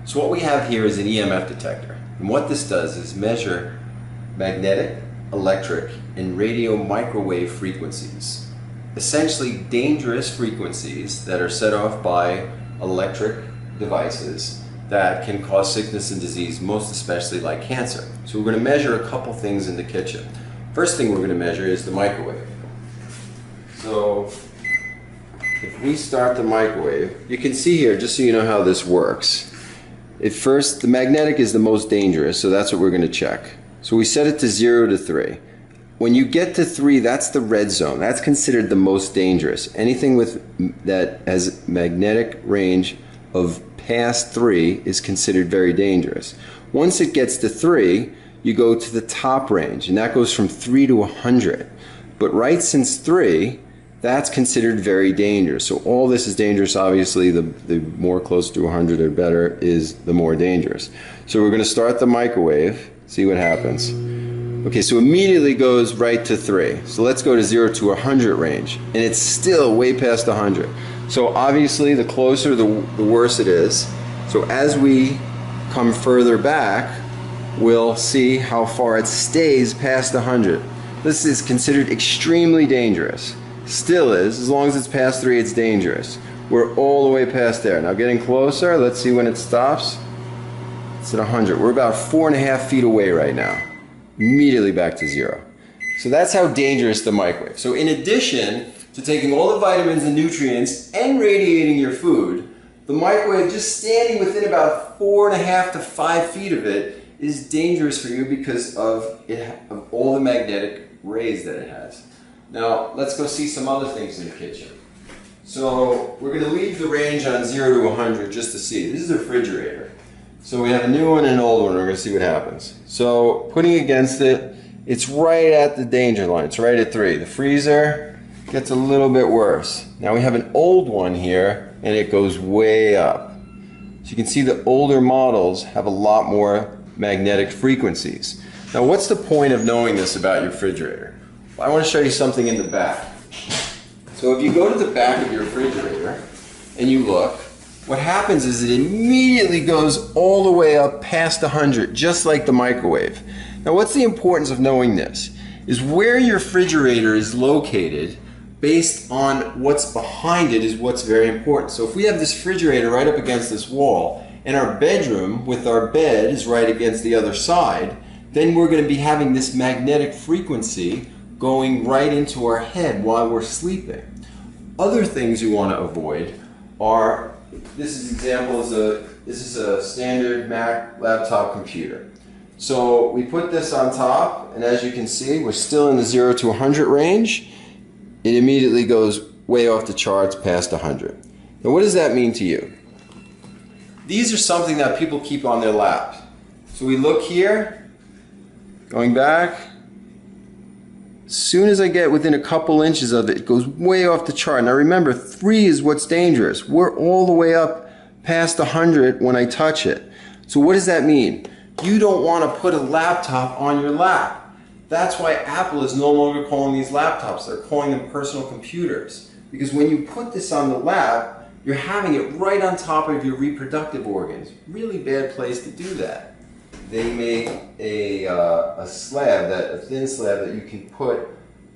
So what we have here is an EMF detector, and what this does is measure magnetic, electric, and radio microwave frequencies. Essentially dangerous frequencies that are set off by electric devices that can cause sickness and disease, most especially like cancer. So we're going to measure a couple things in the kitchen. First thing we're going to measure is the microwave. So if we start the microwave, you can see here, just so you know how this works. At first, the magnetic is the most dangerous, so that's what we're going to check. So we set it to 0 to 3. When you get to 3, that's the red zone. That's considered the most dangerous. Anything that has magnetic range of past 3 is considered very dangerous. Once it gets to 3, you go to the top range, and that goes from 3 to 100. But right since 3, that's considered very dangerous. So all this is dangerous. Obviously, the more close to 100 or better is the more dangerous. So we're going to start the microwave, see what happens. Okay, so immediately goes right to 3. So let's go to 0 to 100 range, and it's still way past 100. So obviously, the closer, the worse it is. So as we come further back, we'll see how far it stays past 100. This is considered extremely dangerous. Still is. As long as it's past 3, it's dangerous. We're all the way past there. Now getting closer, let's see when it stops. It's at 100. We're about 4.5 feet away right now. Immediately back to 0. So that's how dangerous the microwave. So in addition to taking all the vitamins and nutrients and radiating your food, the microwave, just standing within about 4.5 to 5 feet of it, is dangerous for you because of all the magnetic rays that it has. Now, let's go see some other things in the kitchen. So, we're going to leave the range on 0 to 100 just to see. This is a refrigerator. So we have a new one and an old one. We're going to see what happens. So, putting against it, it's right at the danger line. It's right at 3. The freezer gets a little bit worse. Now we have an old one here, and it goes way up. So you can see the older models have a lot more magnetic frequencies. Now, what's the point of knowing this about your refrigerator? I want to show you something in the back. So if you go to the back of your refrigerator and you look, what happens is it immediately goes all the way up past 100, just like the microwave. Now what's the importance of knowing this? Is where your refrigerator is located based on what's behind it is what's very important. So if we have this refrigerator right up against this wall and our bedroom with our bed is right against the other side, then we're going to be having this magnetic frequency going right into our head while we're sleeping. Other things you want to avoid are, this is a standard Mac laptop computer. So we put this on top, and as you can see, we're still in the 0 to 100 range. It immediately goes way off the charts past 100. Now what does that mean to you? These are something that people keep on their laps. So we look here, going back. As soon as I get within a couple inches of it, it goes way off the chart. Now remember, 3 is what's dangerous. We're all the way up past 100 when I touch it. So what does that mean? You don't want to put a laptop on your lap. That's why Apple is no longer calling these laptops. They're calling them personal computers. Because when you put this on the lap, you're having it right on top of your reproductive organs. Really bad place to do that. They make a slab, a thin slab that you can put,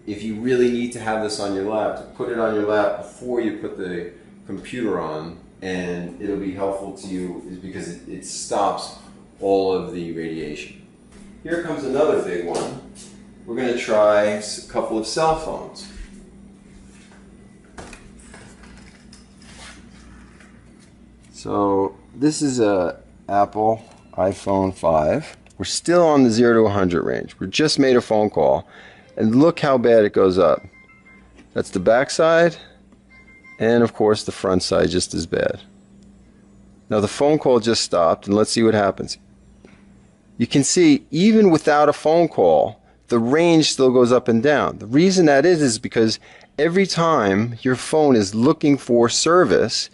if you really need to have this on your lap, to put it on your lap before you put the computer on, and it'll be helpful to you is because it stops all of the radiation. Here comes another big one. We're going to try a couple of cell phones. So this is a Apple iPhone 5. We're still on the 0 to 100 range. We just made a phone call, and look how bad it goes up. That's the back side, and of course the front side just as bad. Now the phone call just stopped, and let's see what happens. You can see even without a phone call, the range still goes up and down. The reason that is because every time your phone is looking for service,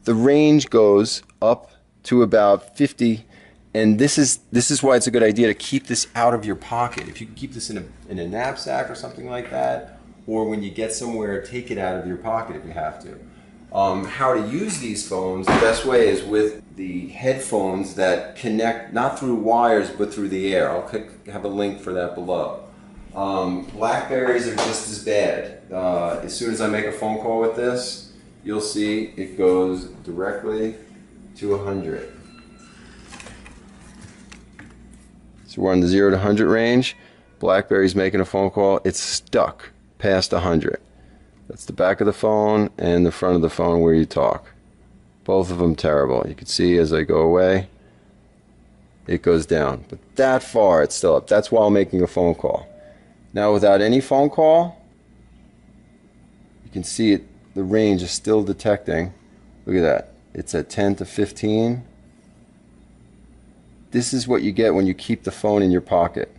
the range goes up to about 50. And this is why it's a good idea to keep this out of your pocket. If you can keep this in a knapsack or something like that, or when you get somewhere, take it out of your pocket if you have to. How to use these phones, the best way is with the headphones that connect not through wires but through the air. I'll have a link for that below. Blackberries are just as bad. As soon as I make a phone call with this, you'll see it goes directly to 100. So we're on the 0 to 100 range. Blackberry's making a phone call. It's stuck past 100. That's the back of the phone and the front of the phone where you talk. Both of them terrible. You can see as I go away, it goes down. But that far, it's still up. That's while making a phone call. Now without any phone call, you can see it. The range is still detecting. Look at that. It's at 10 to 15. This is what you get when you keep the phone in your pocket.